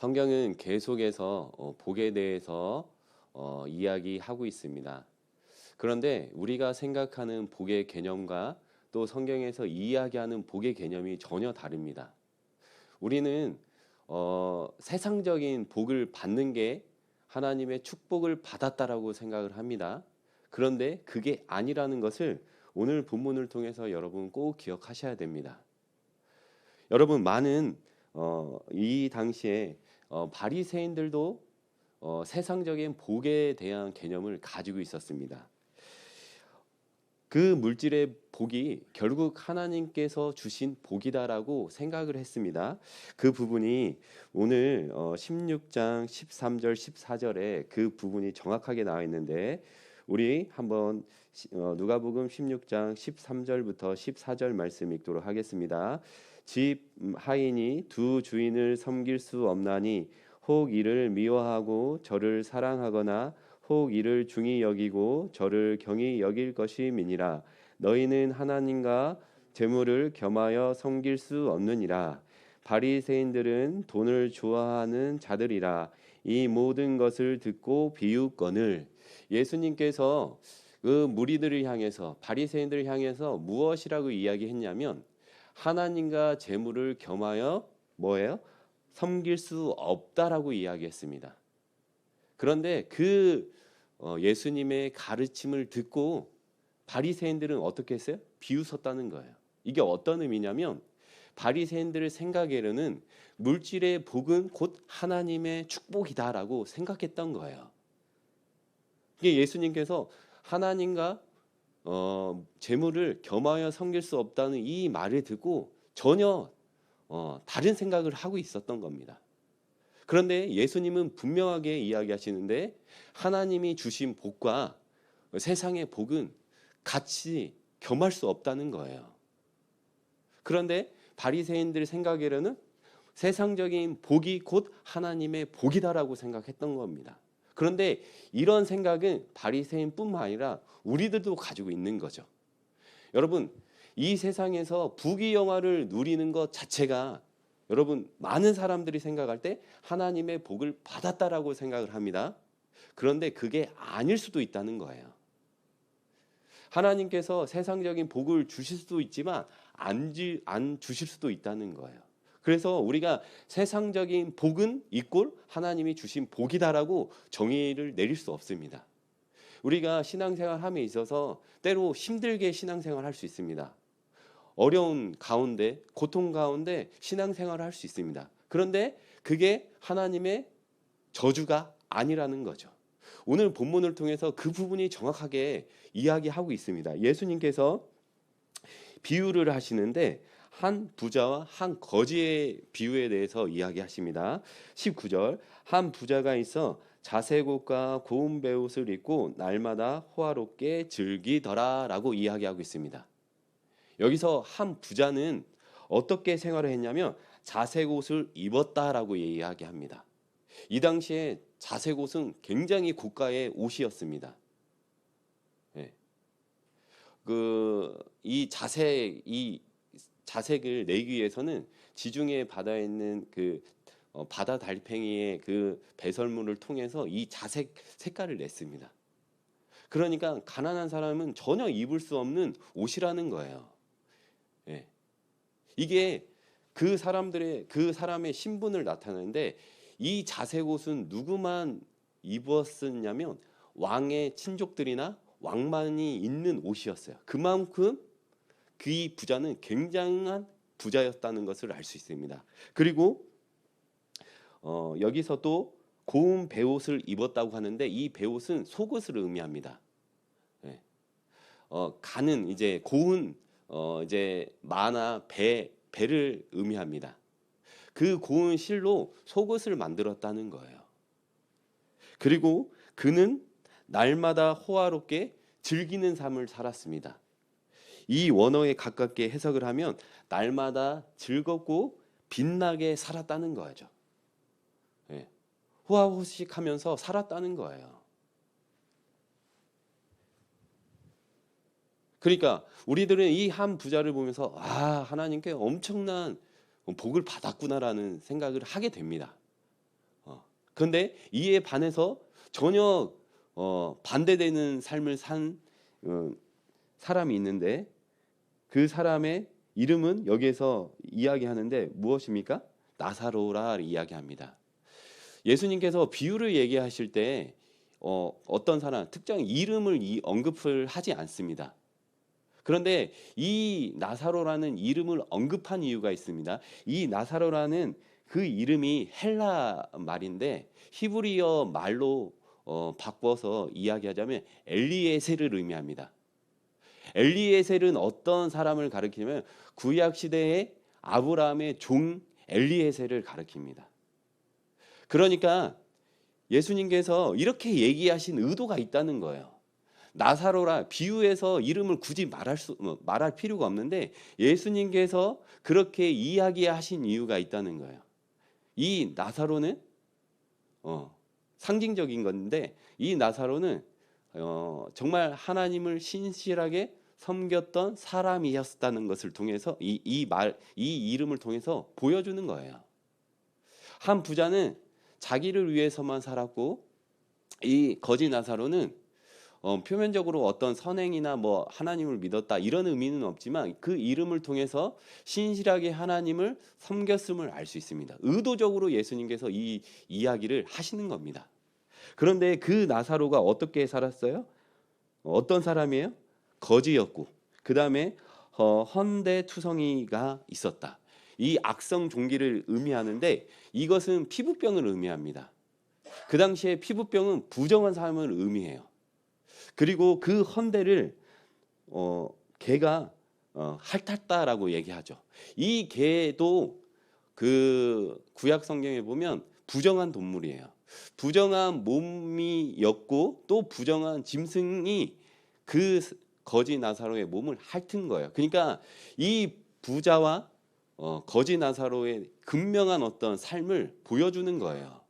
성경은 계속해서 복에 대해서 이야기하고 있습니다. 그런데 우리가 생각하는 복의 개념과 또 성경에서 이야기하는 복의 개념이 전혀 다릅니다. 우리는 세상적인 복을 받는 게 하나님의 축복을 받았다라고 생각을 합니다. 그런데 그게 아니라는 것을 오늘 본문을 통해서 여러분 꼭 기억하셔야 됩니다. 여러분 많은 이 당시에 바리새인들도 세상적인 복에 대한 개념을 가지고 있었습니다. 그 물질의 복이 결국 하나님께서 주신 복이다라고 생각을 했습니다. 그 부분이 오늘 16장 13절 14절에 그 부분이 정확하게 나와 있는데 우리 한번 누가복음 16장 13절부터 14절 말씀 읽도록 하겠습니다. 집 하인이 두 주인을 섬길 수 없나니 혹 이를 미워하고 저를 사랑하거나 혹 이를 중히 여기고 저를 경히 여길 것임이니라. 너희는 하나님과 재물을 겸하여 섬길 수 없느니라. 바리새인들은 돈을 좋아하는 자들이라. 이 모든 것을 듣고 비웃거늘. 예수님께서 그 무리들을 향해서 바리새인들을 향해서 무엇이라고 이야기했냐면 하나님과 재물을 겸하여 뭐예요? 섬길 수 없다라고 이야기했습니다. 그런데 그 예수님의 가르침을 듣고 바리새인들은 어떻게 했어요? 비웃었다는 거예요. 이게 어떤 의미냐면 바리새인들의 생각에는 물질의 복은 곧 하나님의 축복이다라고 생각했던 거예요. 이게 예수님께서 하나님과 재물을 겸하여 섬길 수 없다는 이 말을 듣고 전혀 다른 생각을 하고 있었던 겁니다. 그런데 예수님은 분명하게 이야기하시는데 하나님이 주신 복과 세상의 복은 같이 겸할 수 없다는 거예요. 그런데 바리새인들 생각에는 세상적인 복이 곧 하나님의 복이다라고 생각했던 겁니다. 그런데 이런 생각은 바리새인뿐만 아니라 우리들도 가지고 있는 거죠. 여러분, 이 세상에서 부귀영화를 누리는 것 자체가 여러분 많은 사람들이 생각할 때 하나님의 복을 받았다라고 생각을 합니다. 그런데 그게 아닐 수도 있다는 거예요. 하나님께서 세상적인 복을 주실 수도 있지만 안 주실 수도 있다는 거예요. 그래서 우리가 세상적인 복은 이꼴 하나님이 주신 복이다라고 정의를 내릴 수 없습니다. 우리가 신앙생활함에 있어서 때로 힘들게 신앙생활 할 수 있습니다. 어려운 가운데 고통 가운데 신앙생활을 할 수 있습니다. 그런데 그게 하나님의 저주가 아니라는 거죠. 오늘 본문을 통해서 그 부분이 정확하게 이야기하고 있습니다. 예수님께서 비유를 하시는데 한 부자와 한 거지의 비유에 대해서 이야기하십니다. 19절 한 부자가 있어 자색옷과 고운 베옷을 입고 날마다 호화롭게 즐기더라라고 이야기하고 있습니다. 여기서 한 부자는 어떻게 생활을 했냐면 자색옷을 입었다라고 이야기합니다. 이 당시에 자색옷은 굉장히 고가의 옷이었습니다. 네. 이 자색을 내기 위해서는 지중해 바다에 있는 바다 달팽이의 그 배설물을 통해서 이 자색 색깔을 냈습니다. 그러니까 가난한 사람은 전혀 입을 수 없는 옷이라는 거예요. 예. 이게 그 사람의 신분을 나타내는데 이 자색옷은 누구만 입었었냐면 왕의 친족들이나 왕만이 입는 옷이었어요. 그만큼 그 부자는 굉장한 부자였다는 것을 알 수 있습니다. 그리고 여기서 또 고운 베옷을 입었다고 하는데 이 베옷은 속옷을 의미합니다. 예. 가는 이제 고운 이제 마나 배를 의미합니다. 그 고운 실로 속옷을 만들었다는 거예요. 그리고 그는 날마다 호화롭게 즐기는 삶을 살았습니다. 이 원어에 가깝게 해석을 하면 날마다 즐겁고 빛나게 살았다는 거죠. 예. 호화호식하면서 살았다는 거예요. 그러니까 우리들은 이 한 부자를 보면서 하나님께 엄청난 복을 받았구나라는 생각을 하게 됩니다. 그런데 이에 반해서 전혀 반대되는 삶을 산 어, 사람이 있는데 그 사람의 이름은 여기에서 이야기하는데 무엇입니까? 나사로라 이야기합니다. 예수님께서 비유를 얘기하실 때 어떤 사람 특정 이름을 언급을 하지 않습니다. 그런데 이 나사로라는 이름을 언급한 이유가 있습니다. 이 나사로라는 그 이름이 헬라 말인데 히브리어 말로 바꿔서 이야기하자면 엘리에셀을 의미합니다. 엘리에셀은 어떤 사람을 가리키냐면 구약 시대의 아브라함의 종 엘리에셀을 가리킵니다. 그러니까 예수님께서 이렇게 얘기하신 의도가 있다는 거예요. 나사로라 비유해서 이름을 굳이 말할 필요가 없는데 예수님께서 그렇게 이야기하신 이유가 있다는 거예요. 이 나사로는 상징적인 건데 이 나사로는 정말 하나님을 신실하게 섬겼던 사람이었다는 것을 통해서 이 이름을 통해서 보여주는 거예요. 한 부자는 자기를 위해서만 살았고 이 거지 나사로는 표면적으로 어떤 선행이나 뭐 하나님을 믿었다 이런 의미는 없지만 그 이름을 통해서 신실하게 하나님을 섬겼음을 알 수 있습니다. 의도적으로 예수님께서 이 이야기를 하시는 겁니다. 그런데 그 나사로가 어떻게 살았어요? 어떤 사람이에요? 거지였고 그 다음에 헌대투성이가 있었다. 이 악성 종기를 의미하는데 이것은 피부병을 의미합니다. 그 당시에 피부병은 부정한 사람을 의미해요. 그리고 그 헌대를 개가 핥았다라고 얘기하죠. 이 개도 그 구약 성경에 보면 부정한 동물이에요. 부정한 몸이었고 또 부정한 짐승이 그 거지 나사로의 몸을 핥은 거예요. 그러니까 이 부자와 거지 나사로의 극명한 어떤 삶을 보여주는 거예요.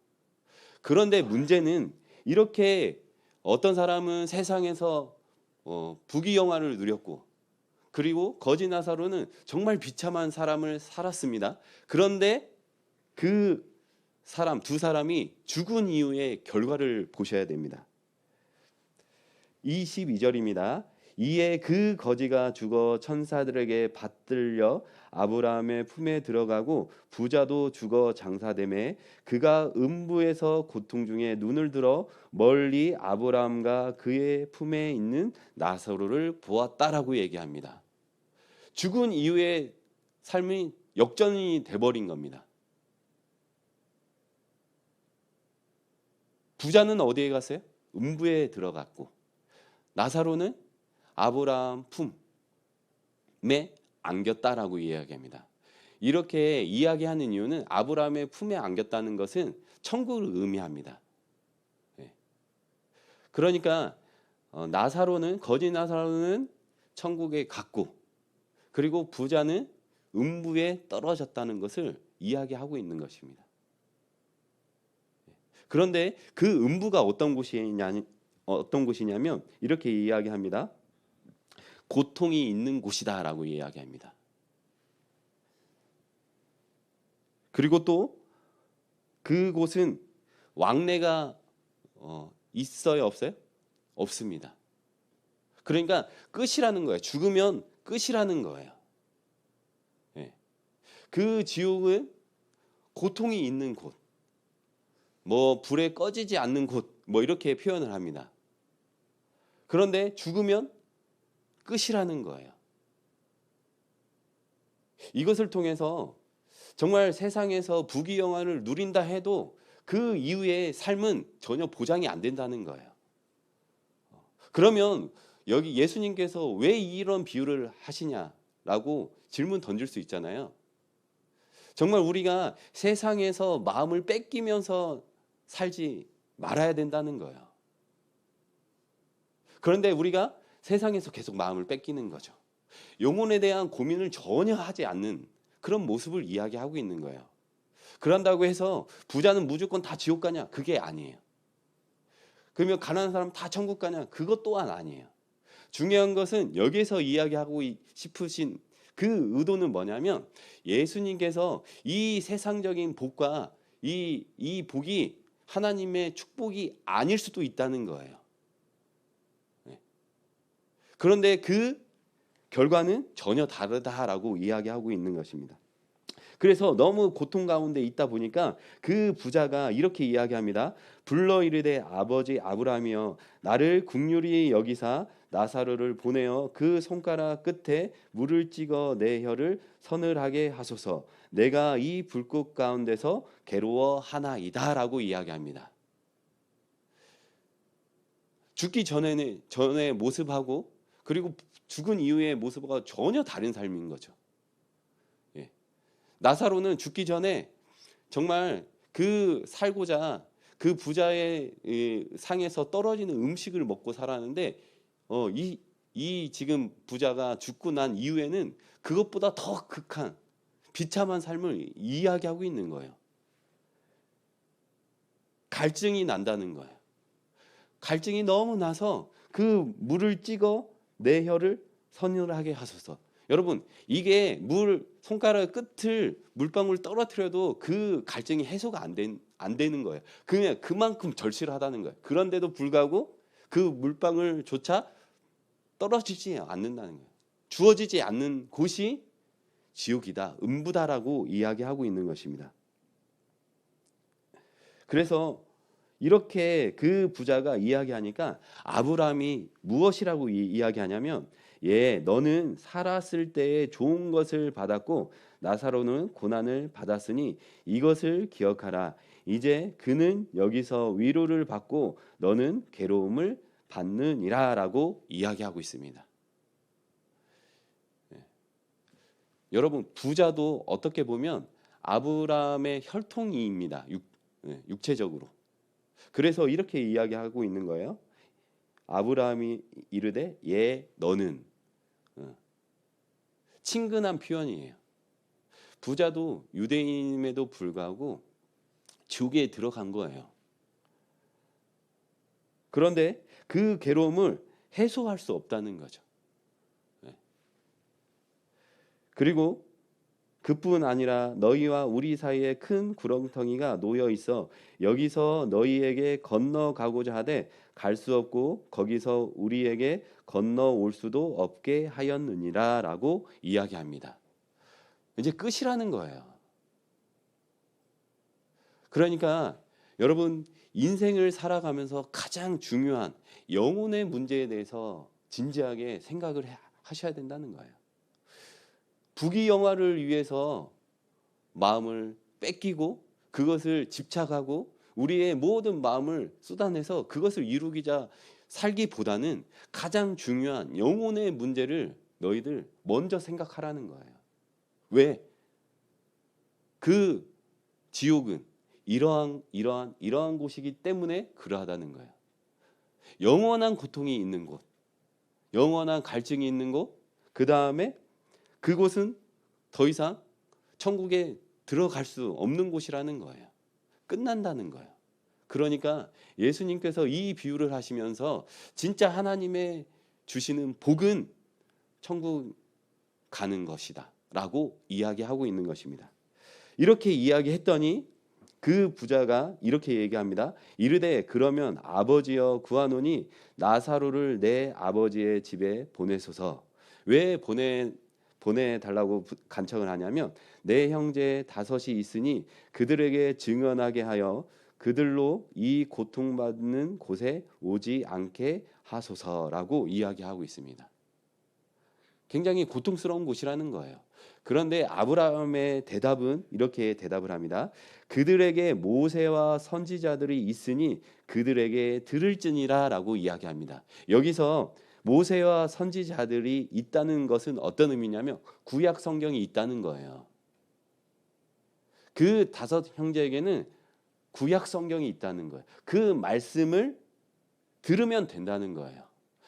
그런데 문제는 이렇게 어떤 사람은 세상에서 부귀영화를 누렸고 그리고 거지 나사로는 정말 비참한 삶을 살았습니다. 그런데 그 두 사람이 죽은 이후의 결과를 보셔야 됩니다. 22절입니다. 이에 그 거지가 죽어 천사들에게 받들려 아브라함의 품에 들어가고 부자도 죽어 장사되매 그가 음부에서 고통 중에 눈을 들어 멀리 아브라함과 그의 품에 있는 나사로를 보았다라고 얘기합니다. 죽은 이후의 삶이 역전이 돼버린 겁니다. 부자는 어디에 갔어요? 음부에 들어갔고 나사로는 아브라함 품에 안겼다라고 이야기합니다. 이렇게 이야기하는 이유는 아브라함의 품에 안겼다는 것은 천국을 의미합니다. 그러니까 거지 나사로는 천국에 갔고 그리고 부자는 음부에 떨어졌다는 것을 이야기하고 있는 것입니다. 그런데 그 음부가 어떤 곳이냐면 이렇게 이야기합니다. 고통이 있는 곳이다라고 이야기합니다. 그리고 또 그곳은 왕래가 있어요, 없어요? 없습니다. 그러니까 끝이라는 거예요. 죽으면 끝이라는 거예요. 그 지옥은 고통이 있는 곳, 뭐 불에 꺼지지 않는 곳, 뭐 이렇게 표현을 합니다. 그런데 죽으면 끝이라는 거예요. 이것을 통해서 정말 세상에서 부귀영화를 누린다 해도 그 이후의 삶은 전혀 보장이 안 된다는 거예요. 그러면 여기 예수님께서 왜 이런 비유를 하시냐라고 질문 던질 수 있잖아요. 정말 우리가 세상에서 마음을 뺏기면서 살지 말아야 된다는 거예요. 그런데 우리가 세상에서 계속 마음을 뺏기는 거죠. 영혼에 대한 고민을 전혀 하지 않는 그런 모습을 이야기하고 있는 거예요. 그런다고 해서 부자는 무조건 다 지옥 가냐? 그게 아니에요. 그러면 가난한 사람 다 천국 가냐? 그것 또한 아니에요. 중요한 것은 여기서 이야기하고 싶으신 그 의도는 뭐냐면 예수님께서 이 세상적인 복과 이 복이 하나님의 축복이 아닐 수도 있다는 거예요. 네. 그런데 그 결과는 전혀 다르다라고 이야기하고 있는 것입니다. 그래서 너무 고통 가운데 있다 보니까 그 부자가 이렇게 이야기합니다. 불러 이르되 아버지 아브라함이여 나를 긍휼히 여기사 나사로를 보내어 그 손가락 끝에 물을 찍어 내 혀를 서늘하게 하소서. 내가 이 불꽃 가운데서 괴로워하나이다라고 이야기합니다. 죽기 전의 모습하고 그리고 죽은 이후의 모습과 전혀 다른 삶인 거죠. 나사로는 죽기 전에 정말 그 살고자 그 부자의 상에서 떨어지는 음식을 먹고 살았는데 이 지금 부자가 죽고 난 이후에는 그것보다 더 극한 비참한 삶을 이야기하고 있는 거예요. 갈증이 난다는 거예요. 갈증이 너무 나서 그 물을 찍어 내 혀를 서늘하게 하소서. 여러분 이게 손가락 끝을 물방울 떨어뜨려도 그 갈증이 해소가 안 되는 거예요. 그냥 그만큼 절실하다는 거예요. 그런데도 불구하고 그 물방울조차 떨어지지 않는다는 거예요. 주어지지 않는 곳이 지옥이다, 음부다라고 이야기하고 있는 것입니다. 그래서 이렇게 그 부자가 이야기하니까 아브라함이 무엇이라고 이야기하냐면 너는 살았을 때에 좋은 것을 받았고 나사로는 고난을 받았으니 이것을 기억하라. 이제 그는 여기서 위로를 받고 너는 괴로움을 받느니라 라고 이야기하고 있습니다. 여러분 부자도 어떻게 보면 아브라함의 혈통이입니다. 육체적으로. 그래서 이렇게 이야기하고 있는 거예요. 아브라함이 이르되 너는 친근한 표현이에요. 부자도 유대인임에도 불구하고 지옥에 들어간 거예요. 그런데 그 괴로움을 해소할 수 없다는 거죠. 그리고 그뿐 아니라 너희와 우리 사이에 큰 구렁텅이가 놓여 있어 여기서 너희에게 건너가고자 하되 갈 수 없고 거기서 우리에게 건너올 수도 없게 하였느니라 라고 이야기합니다. 이제 끝이라는 거예요. 그러니까 여러분 인생을 살아가면서 가장 중요한 영혼의 문제에 대해서 진지하게 생각을 하셔야 된다는 거예요. 부귀영화를 위해서 마음을 뺏기고 그것을 집착하고 우리의 모든 마음을 쏟아내서 그것을 이루기자 살기보다는 가장 중요한 영혼의 문제를 너희들 먼저 생각하라는 거예요. 왜? 그 지옥은 이러한 곳이기 때문에 그러하다는 거예요. 영원한 고통이 있는 곳, 영원한 갈증이 있는 곳, 그 다음에 그곳은 더 이상 천국에 들어갈 수 없는 곳이라는 거예요. 끝난다는 거예요. 그러니까 예수님께서 이 비유를 하시면서 진짜 하나님의 주시는 복은 천국 가는 것이다 라고 이야기하고 있는 것입니다. 이렇게 이야기했더니 그 부자가 이렇게 얘기합니다. 이르되 그러면 아버지여 구하노니 나사로를 내 아버지의 집에 보내소서. 왜 보내달라고 간청을 하냐면 내 형제 5이 있으니 그들에게 증언하게 하여 그들로 이 고통받는 곳에 오지 않게 하소서라고 이야기하고 있습니다. 굉장히 고통스러운 곳이라는 거예요. 그런데 아브라함의 대답은 이렇게 대답을 합니다. 그들에게 모세와 선지자들이 있으니 그들에게 들을지니라 라고 이야기합니다. 여기서 모세와 선지자들이 있다는 것은 어떤 의미냐면 구약 성경이 있다는 거예요. 그 5 형제에게는 구약 성경이 있다는 거예요. 그 말씀을 들으면 된다는 거예요.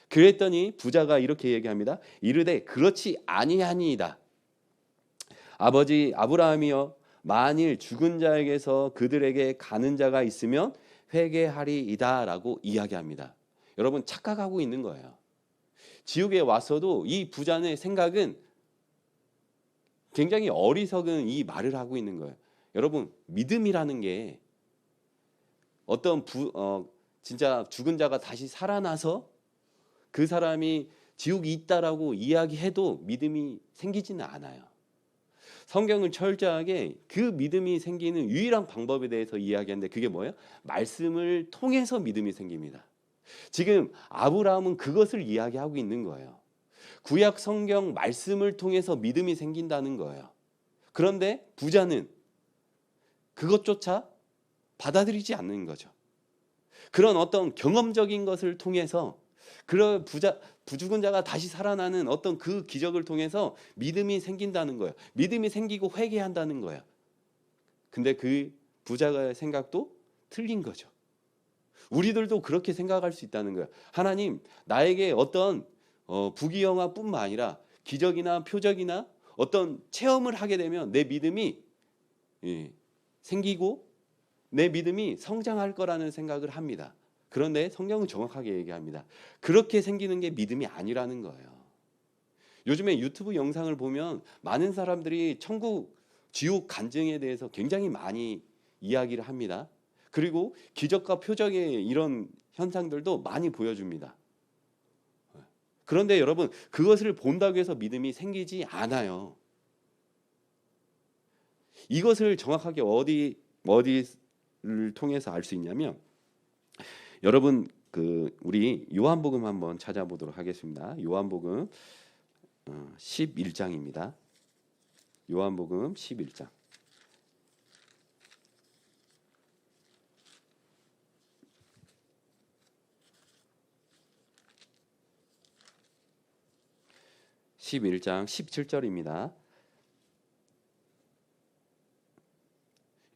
그랬더니 부자가 이렇게 얘기합니다. 이르되 그렇지 아니하니이다. 아버지 아브라함이여 만일 죽은 자에게서 그들에게 가는 자가 있으면 회개하리이다 라고 이야기합니다. 여러분 착각하고 있는 거예요. 지옥에 왔어도 이 부자의 생각은 굉장히 어리석은 이 말을 하고 있는 거예요. 여러분 믿음이라는 게 어떤 진짜 죽은 자가 다시 살아나서 그 사람이 지옥이 있다라고 이야기해도 믿음이 생기지는 않아요. 성경은 철저하게 그 믿음이 생기는 유일한 방법에 대해서 이야기하는데 그게 뭐예요? 말씀을 통해서 믿음이 생깁니다. 지금 아브라함은 그것을 이야기하고 있는 거예요. 구약 성경 말씀을 통해서 믿음이 생긴다는 거예요. 그런데 부자는 그것조차 받아들이지 않는 거죠. 그런 어떤 경험적인 것을 통해서 그런 죽은 자가 다시 살아나는 어떤 그 기적을 통해서 믿음이 생긴다는 거예요. 믿음이 생기고 회개한다는 거예요. 근데 그 부자의 생각도 틀린 거죠. 우리들도 그렇게 생각할 수 있다는 거예요. 하나님, 나에게 어떤 부귀영화뿐만 아니라 기적이나 표적이나 어떤 체험을 하게 되면 내 믿음이 생기고 내 믿음이 성장할 거라는 생각을 합니다. 그런데 성경은 정확하게 얘기합니다. 그렇게 생기는 게 믿음이 아니라는 거예요. 요즘에 유튜브 영상을 보면 많은 사람들이 천국, 지옥 간증에 대해서 굉장히 많이 이야기를 합니다. 그리고 기적과 표적의 이런 현상들도 많이 보여줍니다. 그런데 여러분, 그것을 본다고 해서 믿음이 생기지 않아요. 이것을 정확하게 어디를 통해서 알 수 있냐면, 여러분 우리 요한복음 한번 찾아보도록 하겠습니다. 요한복음 11장입니다. 요한복음 11장. (11장) 17절입니다.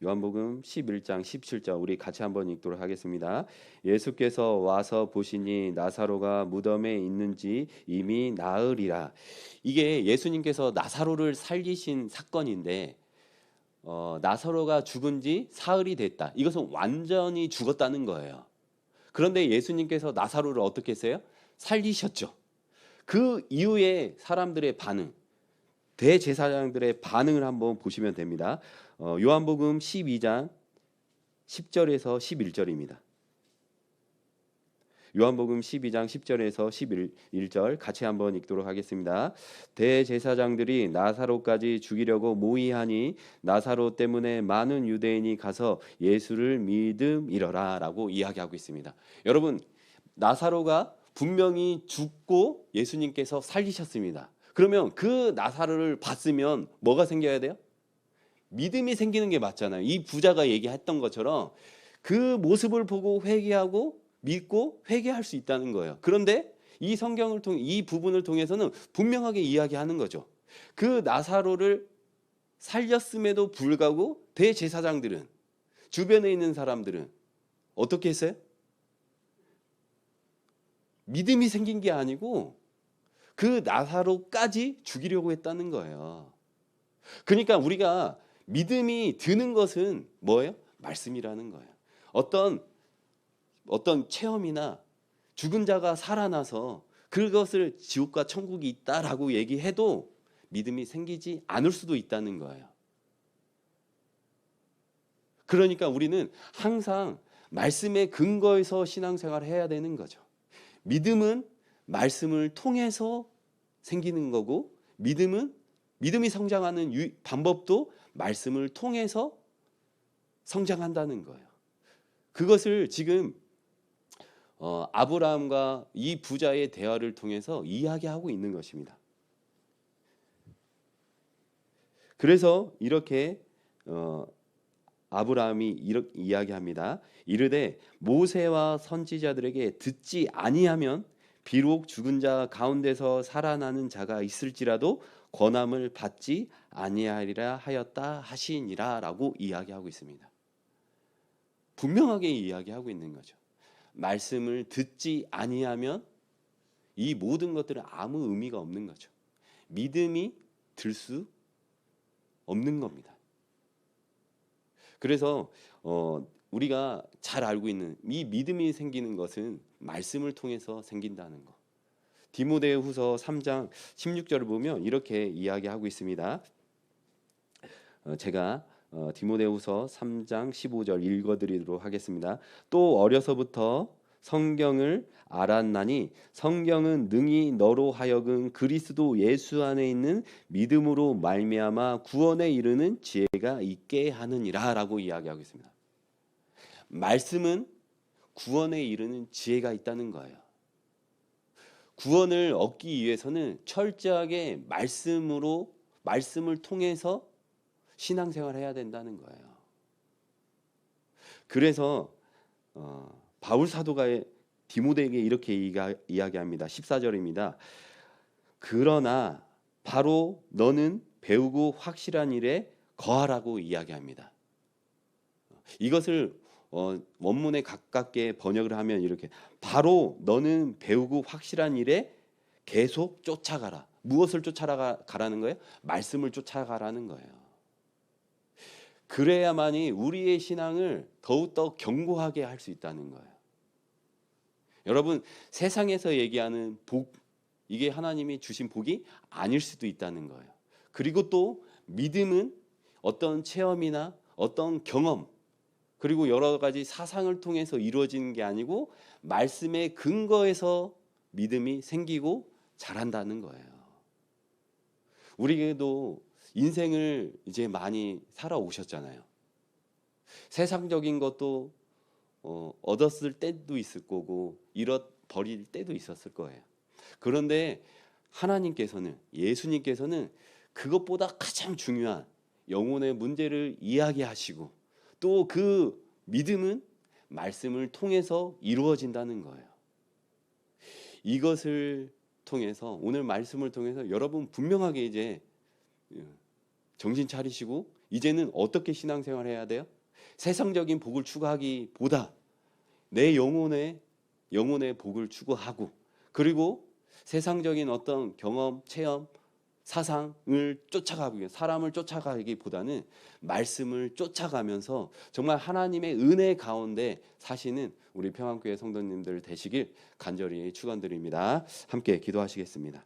요한복음 11장 17절 우리 같이 한번 읽도록 하겠습니다. 예수께서 와서 보시니 나사로가 무덤에 있는지 이미 나으리라. 이게 예수님께서 나사로를 살리신 사건인데 나사로가 죽은 지 사흘이 됐다. 이것은 완전히 죽었다는 거예요. 그런데 예수님께서 나사로를 어떻게 했어요? 살리셨죠. 그 이후에 사람들의 반응, 대제사장들의 반응을 한번 보시면 됩니다. 요한복음 12장 10절에서 11절입니다. 요한복음 12장 10절에서 11절 같이 한번 읽도록 하겠습니다. 대제사장들이 나사로까지 죽이려고 모의하니 나사로 때문에 많은 유대인이 가서 예수를 믿음이러라 라고 이야기하고 있습니다. 여러분, 나사로가 분명히 죽고 예수님께서 살리셨습니다. 그러면 그 나사로를 봤으면 뭐가 생겨야 돼요? 믿음이 생기는 게 맞잖아요. 이 부자가 얘기했던 것처럼 그 모습을 보고 회개하고 믿고 회개할 수 있다는 거예요. 그런데 이 성경을 통해 이 부분을 통해서는 분명하게 이야기하는 거죠. 그 나사로를 살렸음에도 불구하고 대제사장들은, 주변에 있는 사람들은 어떻게 했어요? 믿음이 생긴 게 아니고 그 나사로까지 죽이려고 했다는 거예요. 그러니까 우리가 믿음이 드는 것은 뭐예요? 말씀이라는 거예요. 어떤 체험이나 죽은 자가 살아나서 그것을 지옥과 천국이 있다라고 얘기해도 믿음이 생기지 않을 수도 있다는 거예요. 그러니까 우리는 항상 말씀의 근거에서 신앙생활을 해야 되는 거죠. 믿음은 말씀을 통해서 생기는 거고, 믿음이 성장하는 방법도 말씀을 통해서 성장한다는 거예요. 그것을 지금 아브라함과 이 부자의 대화를 통해서 이야기하고 있는 것입니다. 그래서 이렇게 아브라함이 이렇게 이야기합니다. 이르되 모세와 선지자들에게 듣지 아니하면 비록 죽은 자 가운데서 살아나는 자가 있을지라도 권함을 받지 아니하리라 하였다 하시니라라고 이야기하고 있습니다. 분명하게 이야기하고 있는 거죠. 말씀을 듣지 아니하면 이 모든 것들은 아무 의미가 없는 거죠. 믿음이 들 수 없는 겁니다. 그래서 우리가 잘 알고 있는 이 믿음이 생기는 것은 말씀을 통해서 생긴다는 것. 디모데후서 3장 16절을 보면 이렇게 이야기하고 있습니다. 제가 디모데후서 3장 15절 읽어드리도록 하겠습니다. 또 어려서부터 성경을 알았나니 성경은 능히 너로 하여금 그리스도 예수 안에 있는 믿음으로 말미암아 구원에 이르는 지혜가 있게 하느니라라고 이야기하고 있습니다. 말씀은 구원에 이르는 지혜가 있다는 거예요. 구원을 얻기 위해서는 철저하게 말씀을 통해서 신앙생활을 해야 된다는 거예요. 그래서 바울 사도가 디모데에게 이렇게 이야기합니다. 14절입니다. 그러나 바로 너는 배우고 확실한 일에 거하라고 이야기합니다. 이것을 원문에 가깝게 번역을 하면 이렇게, 바로 너는 배우고 확실한 일에 계속 쫓아가라. 무엇을 쫓아가라는 거예요? 말씀을 쫓아가라는 거예요. 그래야만이 우리의 신앙을 더욱더 견고하게 할 수 있다는 거예요. 여러분, 세상에서 얘기하는 복, 이게 하나님이 주신 복이 아닐 수도 있다는 거예요. 그리고 또 믿음은 어떤 체험이나 어떤 경험, 그리고 여러 가지 사상을 통해서 이루어지는 게 아니고 말씀의 근거에서 믿음이 생기고 자란다는 거예요. 우리에게도 인생을 이제 많이 살아오셨잖아요. 세상적인 것도 얻었을 때도 있을 거고 잃어버릴 때도 있었을 거예요. 그런데 하나님께서는, 예수님께서는 그것보다 가장 중요한 영혼의 문제를 이야기하시고, 또 그 믿음은 말씀을 통해서 이루어진다는 거예요. 이것을 통해서, 오늘 말씀을 통해서 여러분 분명하게 이제 정신 차리시고, 이제는 어떻게 신앙생활을 해야 돼요? 세상적인 복을 추구하기보다 내 영혼의 복을 추구하고, 그리고 세상적인 어떤 경험, 체험, 사상을 쫓아가기, 사람을 쫓아가기보다는 말씀을 쫓아가면서 정말 하나님의 은혜 가운데 사시는 우리 평안교회 성도님들 되시길 간절히 축원드립니다. 함께 기도하시겠습니다.